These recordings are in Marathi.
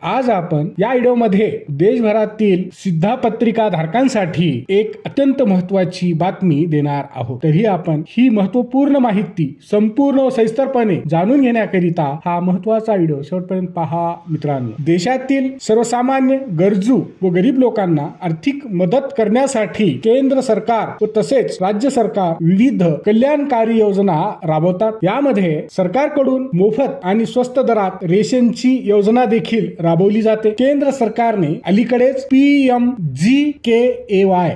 आज आपण या व्हिडिओमध्ये देशभरातील सिद्धापत्रिका धारकांसाठी एक अत्यंत महत्त्वाची बातमी देणार आहोत। तरी आपण ही महत्त्वपूर्ण माहिती संपूर्ण व सविस्तरपणे जाणून घेण्याकरिता हा महत्त्वाचा व्हिडिओ शेवटपर्यंत पहा मित्रांनो। देशातील सर्वसामान्य गरजू व गरीब लोकांना आर्थिक मदत करण्यासाठी केंद्र सरकार व तसेच राज्य सरकार विविध कल्याणकारी योजना राबवतात। यामध्ये सरकारकडून मोफत आणि स्वस्त दरात रेशनची योजना देखील राबवली जाते। केंद्र सरकारने अलीकडेच PMGKAY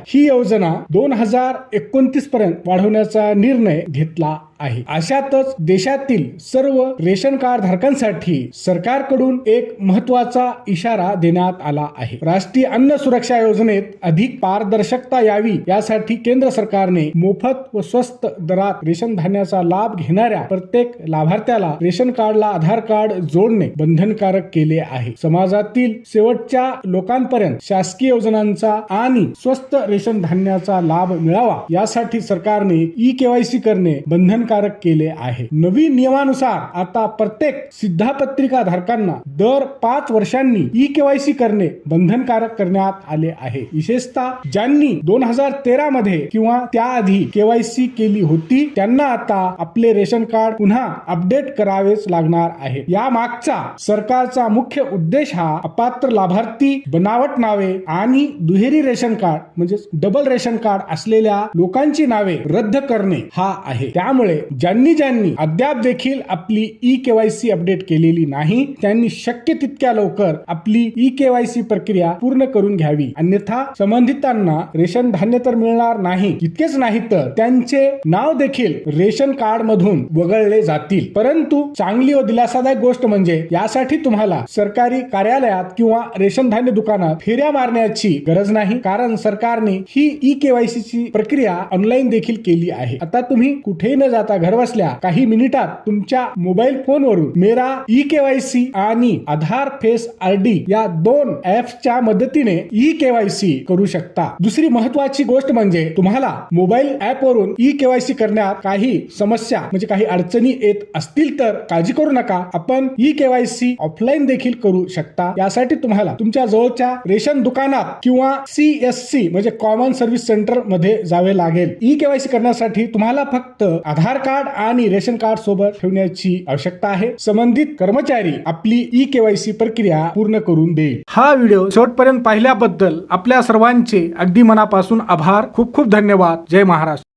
ही योजना 2029 पर्यंत वाढवण्याचा निर्णय घेतला आहे। अशातच देशातील सर्व रेशन कार्ड धारकांसाठी सरकारकडून एक महत्त्वाचा इशारा देण्यात आला आहे। राष्ट्रीय अन्न सुरक्षा योजनेत अधिक पारदर्शकता यावी यासाठी केंद्र सरकारने मोफत व स्वस्त दरात रेशन धान्याचा लाभ घेणाऱ्या प्रत्येक लाभार्थ्याला रेशन कार्डला आधार कार्ड जोडणे बंधनकारक केले आहे। समाजातील शेवटच्या लोकांपर्यंत शासकीय योजनांचा आणि स्वस्त रेशन धान्याचा लाभ मिळावा यासाठी सरकारने ई-KYC करणे बंधनकारक केले आहे। नवीन नियमानुसार आता प्रत्येक सिद्धापत्रिका धारकांना दर 5 वर्षांनी ई-KYC करणे बंधनकारक करण्यात आले आहे। विशेषतः ज्यांनी 2013 मध्ये किंवा त्याआधी KYC केली होती त्यांना आता आपले रेशन कार्ड पुन्हा अपडेट करावेच लागणार आहे। या मागचा सरकारचा मुख्य उद्देश हा अपात्र लाभार्थी, बनावट नावे आणि दुहेरी रेशन कार्ड म्हणजे डबल रेशन कार्ड असलेल्या लोकांची नावे रद्द करणे हा आहे। त्यामुळे ज्यांनी अद्याप देखील आपली ई-KYC अपडेट केलेली नाही त्यांनी शक्य तितक्या लवकर आपली ई-KYC प्रक्रिया पूर्ण करून घ्यावी, अन्यथा संबंधितांना रेशन धान्य तर मिळणार नाही, इतकेच नाही तर त्यांचे नाव देखील रेशन कार्ड मधून वगळले जातील। परंतु चांगली व दिलासादायक गोष्ट म्हणजे यासाठी तुम्हाला सरकारी कार्यालयात किंवा रेशन धान्य दुकानात फेऱ्या मारण्याची गरज नाही, कारण सरकारने ही ई-KYC ची प्रक्रिया ऑनलाईन देखील केली आहे। आता तुम्ही कुठेही न जाता घर बसल्या काही मिनिटात तुमच्या मोबाईल फोनवरून मेरा ई-KYC आणि आधार फेस आरडी या 2 ऍप्सच्या मदतीने ई-KYC करू शकता। दुसरी महत्त्वाची गोष्ट म्हणजे तुम्हाला मोबाईल ऍपवरून ई-KYC करण्यात काही समस्या म्हणजे काही अडचणी येत असतील तर काळजी करू नका, आपण ई-KYC ऑफलाईन देखील करू शकता। यासाठी तुम्हाला तुमच्या जवळच्या रेशन दुकानात किंवा CSC म्हणजे कॉमन सर्व्हिस सेंटर मध्ये जावे लागेल। ई-KYC करण्यासाठी तुम्हाला फक्त आधार कार्ड आणि रेशन कार्ड सोबत ठेवण्याची आवश्यकता आहे। संबंधित कर्मचारी आपली ई-KYC प्रक्रिया पूर्ण करून देईल। हा व्हिडिओ शेवटपर्यंत पाहिल्याबद्दल आपल्या सर्वांचे अगदी मनापासून आभार। खूप खूप धन्यवाद। जय महाराष्ट्र।